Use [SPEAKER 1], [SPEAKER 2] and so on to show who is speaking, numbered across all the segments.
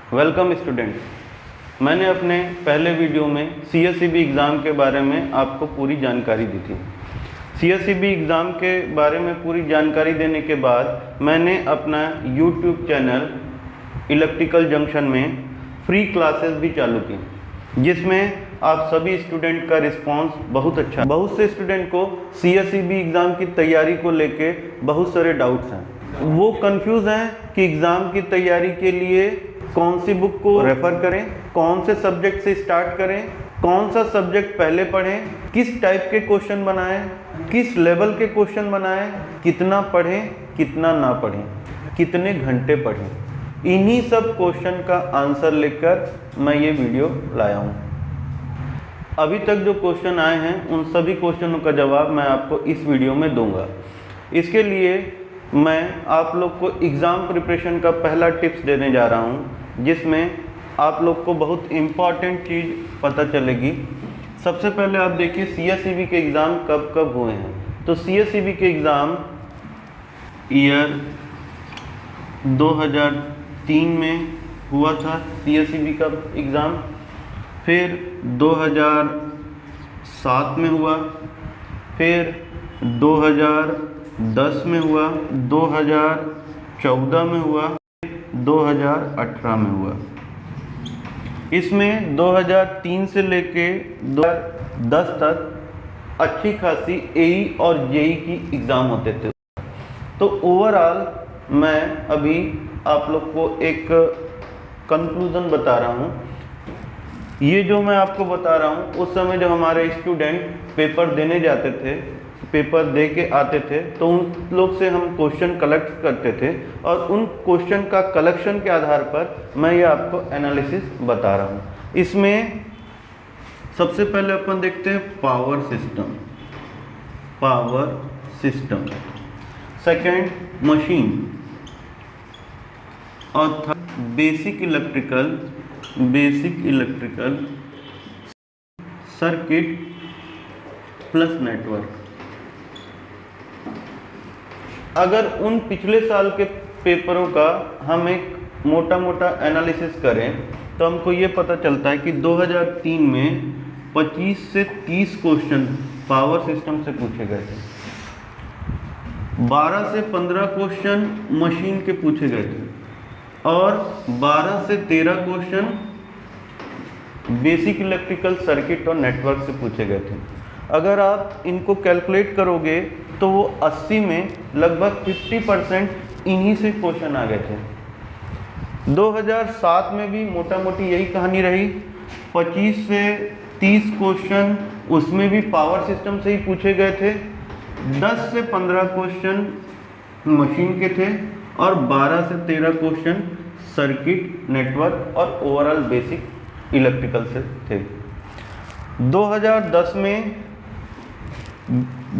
[SPEAKER 1] Welcome student. मैंने अपने पहले वीडियो में CSEB एग्ज़ाम के बारे में आपको पूरी जानकारी दी थी। CSEB एग्ज़ाम के बारे में पूरी जानकारी देने के बाद मैंने अपना YouTube चैनल इलेक्ट्रिकल जंक्शन में फ्री क्लासेस भी चालू की, जिसमें आप सभी स्टूडेंट का रिस्पांस बहुत अच्छा है। बहुत से स्टूडेंट को CSEB एग्ज़ाम की तैयारी को लेके बहुत सारे डाउट्स हैं। वो कंफ्यूज हैं कि एग्ज़ाम की तैयारी के लिए कौन सी बुक को रेफ़र करें, कौन से सब्जेक्ट से स्टार्ट करें, कौन सा सब्जेक्ट पहले पढ़ें, किस टाइप के क्वेश्चन बनाएं, किस लेवल के क्वेश्चन बनाएं, कितना पढ़ें, कितना ना पढ़ें, कितने घंटे पढ़ें। इन्हीं सब क्वेश्चन का आंसर लेकर मैं ये वीडियो लाया हूँ। अभी तक जो क्वेश्चन आए हैं उन सभी क्वेश्चनों का जवाब मैं आपको इस वीडियो में दूंगा। इसके लिए मैं आप लोग को एग्ज़ाम प्रिपरेशन का पहला टिप्स देने जा रहा हूं, जिसमें आप लोग को बहुत इम्पॉर्टेंट चीज़ पता चलेगी। सबसे पहले आप देखिए CSEB के एग्ज़ाम कब कब हुए हैं। तो CSEB के एग्ज़ाम ईयर 2003 में हुआ था CSEB का एग्ज़ाम, फिर 2007 में हुआ, फिर 2010 में हुआ, 2014 में हुआ, 2018 में हुआ। इसमें 2003 से लेके 2010 तक अच्छी खासी AE और JEE की एग्ज़ाम होते थे। तो ओवरऑल मैं अभी आप लोग को एक कंक्लूज़न बता रहा हूँ। ये जो मैं आपको बता रहा हूँ, उस समय जब हमारे स्टूडेंट पेपर देने जाते थे, पेपर दे के आते थे, तो उन लोग से हम क्वेश्चन कलेक्ट करते थे और उन क्वेश्चन का कलेक्शन के आधार पर मैं ये आपको एनालिसिस बता रहा हूँ। इसमें सबसे पहले अपन देखते हैं पावर सिस्टम, सेकंड मशीन, और third basic electrical circuit plus network. अगर उन पिछले साल के पेपरों का हम एक मोटा एनालिसिस करें तो हमको ये पता चलता है कि 2003 में 25 से 30 क्वेश्चन पावर सिस्टम से पूछे गए थे, 12 से 15 क्वेश्चन मशीन के पूछे गए थे और 12 से 13 क्वेश्चन बेसिक इलेक्ट्रिकल सर्किट और नेटवर्क से पूछे गए थे। अगर आप इनको कैलकुलेट करोगे तो वो 80 में लगभग 50% इन्हीं से क्वेश्चन आ गए थे। 2007 में भी मोटा मोटी यही कहानी रही, 25 से 30 क्वेश्चन उसमें भी पावर सिस्टम से ही पूछे गए थे, 10 से 15 क्वेश्चन मशीन के थे और 12 से 13 क्वेश्चन सर्किट, नेटवर्क और ओवरऑल बेसिक इलेक्ट्रिकल से थे। 2010 में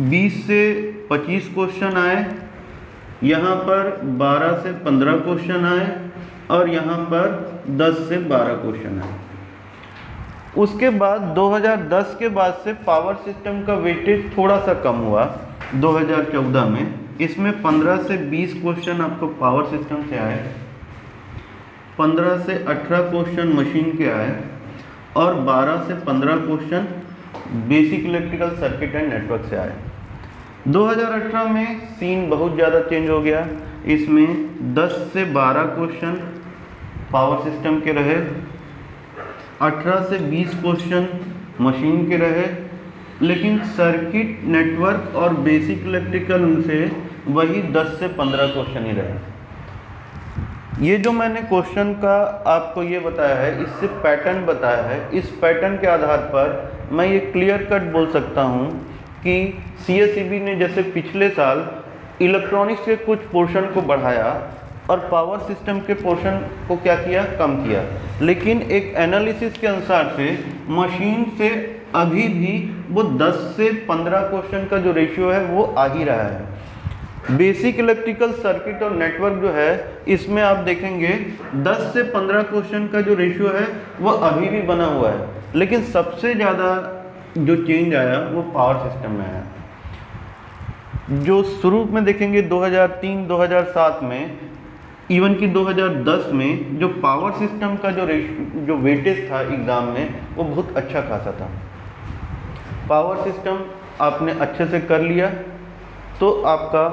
[SPEAKER 1] 20 से 25 क्वेश्चन आए, यहाँ पर 12 से 15 क्वेश्चन आए और यहाँ पर 10 से 12 क्वेश्चन आए। उसके बाद 2010 के बाद से पावर सिस्टम का वेटेज थोड़ा सा कम हुआ 2014 में। इसमें 15 से 20 क्वेश्चन आपको पावर सिस्टम से आए, 15 से 18 क्वेश्चन मशीन के आए और 12 से 15 question basic electrical circuit and network से आए। 2018 में सीन बहुत ज़्यादा चेंज हो गया। इसमें 10 से 12 क्वेश्चन पावर सिस्टम के रहे, 18 से 20 क्वेश्चन मशीन के रहे, लेकिन सर्किट, नेटवर्क और बेसिक इलेक्ट्रिकल से वही 10 से 15 क्वेश्चन ही रहे। ये जो मैंने क्वेश्चन का आपको ये बताया है, इससे पैटर्न बताया है। इस पैटर्न के आधार पर मैं ये क्लियर कट बोल सकता हूँ कि CSEB ने जैसे पिछले साल इलेक्ट्रॉनिक्स के कुछ पोर्शन को बढ़ाया और पावर सिस्टम के पोर्शन को क्या किया, कम किया, लेकिन एक एनालिसिस के अनुसार से मशीन से अभी भी वो 10 से 15 क्वेश्चन का जो रेशियो है वो आ ही रहा है। बेसिक इलेक्ट्रिकल सर्किट और नेटवर्क जो है, इसमें आप देखेंगे 10 से 15 क्वेश्चन का जो रेशियो है वो अभी भी बना हुआ है, लेकिन सबसे ज़्यादा जो चेंज आया वो पावर सिस्टम में आया। जो शुरू में देखेंगे 2003-2007 में इवन कि 2010 में जो पावर सिस्टम का जो वेटेज था एग्ज़ाम में वो बहुत अच्छा खासा था। पावर सिस्टम आपने अच्छे से कर लिया तो आपका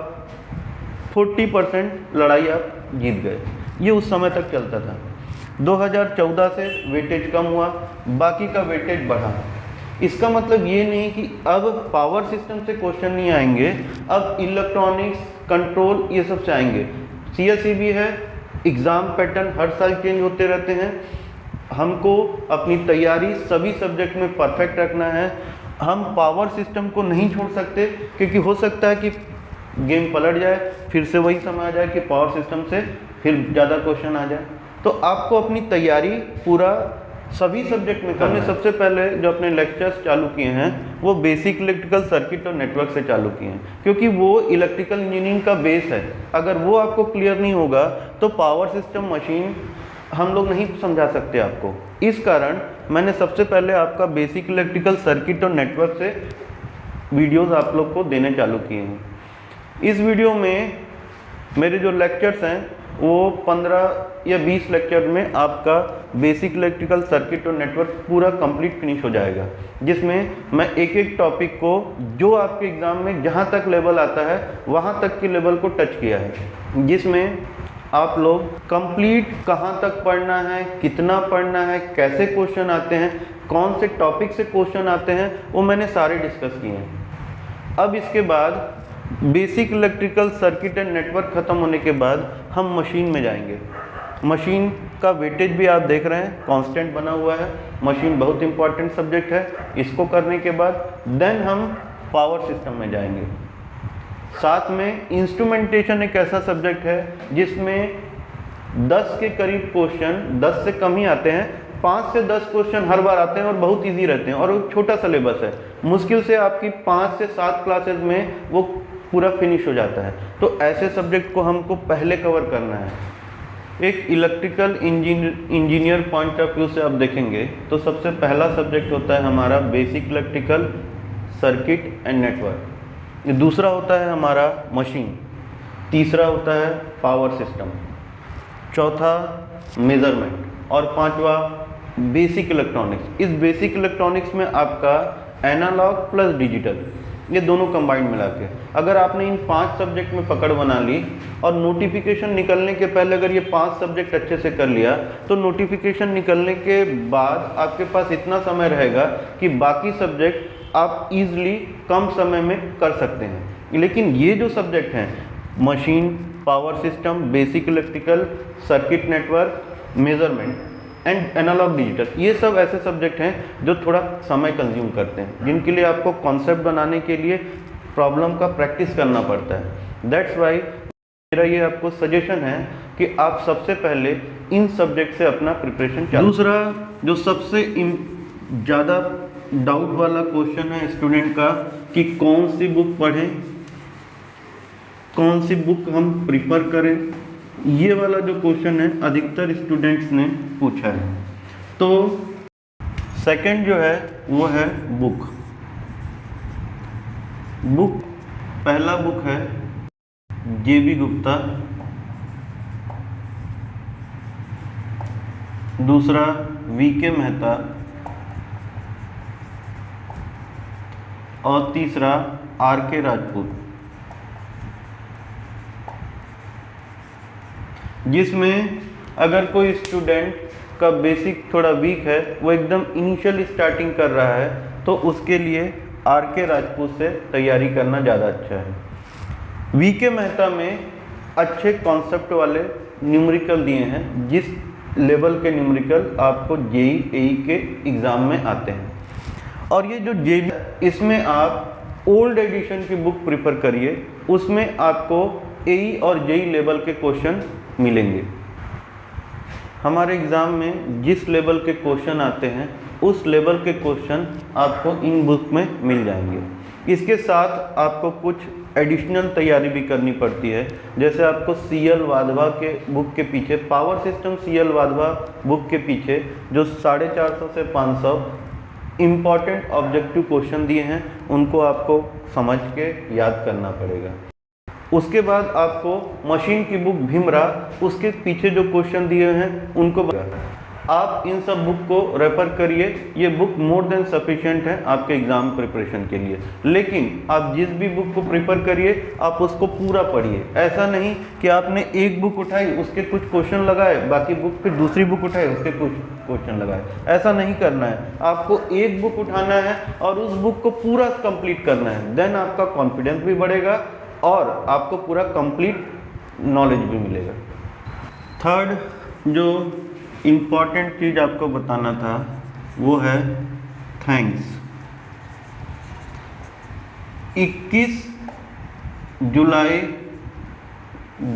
[SPEAKER 1] 40% लड़ाई आप जीत गए। ये उस समय तक चलता था। 2014 से वेटेज कम हुआ, बाकी का वेटेज बढ़ा। इसका मतलब ये नहीं कि अब पावर सिस्टम से क्वेश्चन नहीं आएंगे, अब इलेक्ट्रॉनिक्स, कंट्रोल, ये सब से आएंगे। CSEB है, एग्ज़ाम पैटर्न हर साल चेंज होते रहते हैं। हमको अपनी तैयारी सभी सब्जेक्ट में परफेक्ट रखना है। हम पावर सिस्टम को नहीं छोड़ सकते, क्योंकि हो सकता है कि गेम पलट जाए, फिर से वही समय आ जाए कि पावर सिस्टम से फिर ज़्यादा क्वेश्चन आ जाए। तो आपको अपनी तैयारी पूरा सभी सब्जेक्ट में करने। सबसे पहले जो अपने लेक्चर्स चालू किए हैं वो बेसिक इलेक्ट्रिकल सर्किट और नेटवर्क से चालू किए हैं, क्योंकि वो इलेक्ट्रिकल इंजीनियरिंग का बेस है। अगर वो आपको क्लियर नहीं होगा तो पावर सिस्टम, मशीन हम लोग नहीं समझा सकते आपको। इस कारण मैंने सबसे पहले आपका बेसिक इलेक्ट्रिकल सर्किट और नेटवर्क से वीडियोस आप लोग को देने चालू किए हैं। इस वीडियो में मेरे जो लेक्चर्स हैं वो 15 या 20 लेक्चर में आपका बेसिक इलेक्ट्रिकल सर्किट और नेटवर्क पूरा कंप्लीट फिनिश हो जाएगा, जिसमें मैं एक एक टॉपिक को जो आपके एग्ज़ाम में जहाँ तक लेवल आता है वहाँ तक के लेवल को टच किया है, जिसमें आप लोग कंप्लीट कहाँ तक पढ़ना है, कितना पढ़ना है, कैसे क्वेश्चन आते हैं, कौन से टॉपिक से क्वेश्चन आते हैं, वो मैंने सारे डिस्कस किए हैं। अब इसके बाद basic electrical circuit and network ख़त्म होने के बाद हम मशीन में जाएंगे। मशीन का वेटेज भी आप देख रहे हैं कांस्टेंट बना हुआ है। मशीन बहुत इंपॉर्टेंट सब्जेक्ट है। इसको करने के बाद देन हम पावर सिस्टम में जाएंगे। साथ में इंस्ट्रूमेंटेशन एक ऐसा सब्जेक्ट है जिसमें 10 के करीब क्वेश्चन, 10 से कम ही आते हैं, 5 से 10 क्वेश्चन हर बार आते हैं और बहुत इजी रहते हैं, और वो छोटा सिलेबस है। मुश्किल से आपकी 5 से 7 क्लासेस में वो पूरा फिनिश हो जाता है। तो ऐसे सब्जेक्ट को हमको पहले कवर करना है। एक electrical engineer point of view से आप देखेंगे तो सबसे पहला सब्जेक्ट होता है हमारा basic electrical circuit and network. दूसरा होता है हमारा मशीन, तीसरा होता है पावर सिस्टम, चौथा मेजरमेंट और पांचवा बेसिक इलेक्ट्रॉनिक्स। इस बेसिक इलेक्ट्रॉनिक्स में आपका एनालॉग प्लस डिजिटल, ये दोनों कंबाइंड मिला के, अगर आपने इन 5 सब्जेक्ट में पकड़ बना ली और नोटिफिकेशन निकलने के पहले अगर ये 5 सब्जेक्ट अच्छे से कर लिया तो नोटिफिकेशन निकलने के बाद आपके पास इतना समय रहेगा कि बाकी सब्जेक्ट आप इजीली कम समय में कर सकते हैं। लेकिन ये जो सब्जेक्ट हैं machine, power system, basic electrical circuit network, measurement and analogue digital, ये सब ऐसे सब्जेक्ट हैं जो थोड़ा समय कंज्यूम करते हैं, जिनके लिए आपको कॉन्सेप्ट बनाने के लिए प्रॉब्लम का प्रैक्टिस करना पड़ता है। दैट्स वाई मेरा ये आपको सजेशन है कि आप सबसे पहले इन सब्जेक्ट से अपना प्रिपरेशन चालू। दूसरा जो सबसे ज़्यादा डाउट वाला क्वेश्चन है स्टूडेंट का कि कौन सी बुक पढ़ें, कौन सी बुक हम प्रिफर करें, ये वाला जो क्वेश्चन है अधिकतर स्टूडेंट्स ने पूछा है। तो सेकंड जो है वो है बुक। पहला बुक है JB गुप्ता, दूसरा VK मेहता और तीसरा RK राजपूत, जिसमें अगर कोई स्टूडेंट का बेसिक थोड़ा वीक है, वो एकदम इनिशियल स्टार्टिंग कर रहा है, तो उसके लिए RK राजपूत से तैयारी करना ज़्यादा अच्छा है। VK मेहता में अच्छे कॉन्सेप्ट वाले न्यूमेरिकल दिए हैं, जिस लेवल के न्यूमेरिकल आपको JEE AE के एग्ज़ाम में आते हैं। और ये जो JEE, इसमें आप ओल्ड एडिशन की बुक प्रिफर करिए, उसमें आपको AE और JEE लेवल के क्वेश्चन मिलेंगे। हमारे एग्ज़ाम में जिस लेवल के क्वेश्चन आते हैं उस लेवल के क्वेश्चन आपको इन बुक में मिल जाएंगे। इसके साथ आपको कुछ एडिशनल तैयारी भी करनी पड़ती है, जैसे आपको CL वाधवा के बुक के पीछे, power system CL Wadhwa book के पीछे जो 450 से 500 इम्पॉर्टेंट ऑब्जेक्टिव क्वेश्चन दिए हैं, उनको आपको समझ के याद करना पड़ेगा। उसके बाद आपको मशीन की बुक भीमरा, उसके पीछे जो क्वेश्चन दिए हैं उनको आप इन सब बुक को रेफर करिए। ये बुक मोर देन सफिशिएंट है आपके एग्ज़ाम प्रिपरेशन के लिए। लेकिन आप जिस भी बुक को प्रेफर करिए आप उसको पूरा पढ़िए। ऐसा नहीं कि आपने एक बुक उठाई उसके कुछ क्वेश्चन लगाए, बाकी बुक फिर दूसरी बुक उठाई उसके कुछ क्वेश्चन लगाए। ऐसा नहीं करना है। आपको एक बुक उठाना है और उस बुक को पूरा कंप्लीट करना है। देन आपका कॉन्फिडेंस भी बढ़ेगा और आपको पूरा कंप्लीट नॉलेज भी मिलेगा। थर्ड जो इम्पॉर्टेंट चीज़ आपको बताना था वो है थैंक्स। 21 जुलाई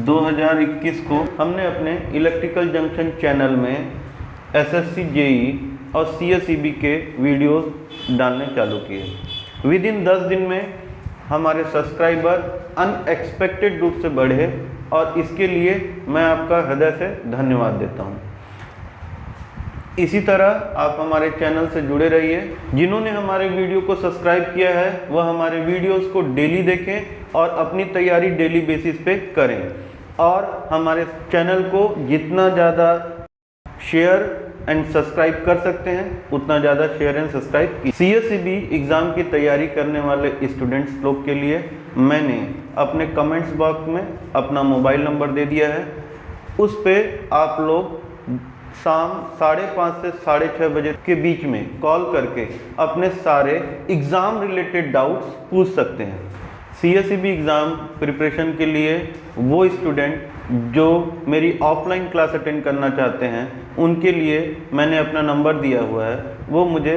[SPEAKER 1] 2021 को हमने अपने इलेक्ट्रिकल जंक्शन चैनल में SSC JEE और CSEB के वीडियोस डालने चालू किए। विद इन 10 दिन में हमारे सब्सक्राइबर अनएक्सपेक्टेड रूप से बढ़े और इसके लिए मैं आपका हृदय से धन्यवाद देता हूँ। इसी तरह आप हमारे चैनल से जुड़े रहिए। जिन्होंने हमारे वीडियो को सब्सक्राइब किया है वह हमारे वीडियोस को डेली देखें और अपनी तैयारी डेली बेसिस पे करें और हमारे चैनल को जितना ज़्यादा शेयर एंड सब्सक्राइब कर सकते हैं उतना ज़्यादा शेयर एंड सब्सक्राइब की। CSEB एग्ज़ाम की तैयारी करने वाले स्टूडेंट्स लोग के लिए मैंने अपने कमेंट्स बॉक्स में अपना मोबाइल नंबर दे दिया है। उस पर आप लोग शाम 5:30 से 6:30 बजे के बीच में कॉल करके अपने सारे एग्ज़ाम रिलेटेड डाउट्स पूछ सकते हैं। CSEB एग्ज़ाम प्रिपरेशन के लिए वो स्टूडेंट जो मेरी ऑफलाइन क्लास अटेंड करना चाहते हैं उनके लिए मैंने अपना नंबर दिया हुआ है। वो मुझे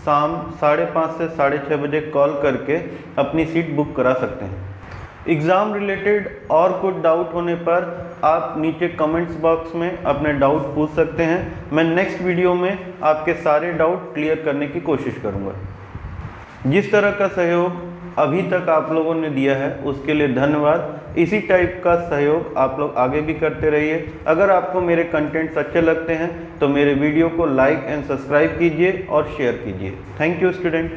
[SPEAKER 1] शाम 5:30 से 6:30 बजे कॉल करके अपनी सीट बुक करा सकते हैं। एग्ज़ाम रिलेटेड और कुछ डाउट होने पर आप नीचे कमेंट्स बॉक्स में अपने डाउट पूछ सकते हैं। मैं नेक्स्ट वीडियो में आपके सारे डाउट क्लियर करने की कोशिश करूँगा। जिस तरह का सहयोग अभी तक आप लोगों ने दिया है उसके लिए धन्यवाद। इसी टाइप का सहयोग आप लोग आगे भी करते रहिए। अगर आपको मेरे कंटेंट्स अच्छे लगते हैं तो मेरे वीडियो को लाइक एंड सब्सक्राइब कीजिए और शेयर कीजिए। Thank you student.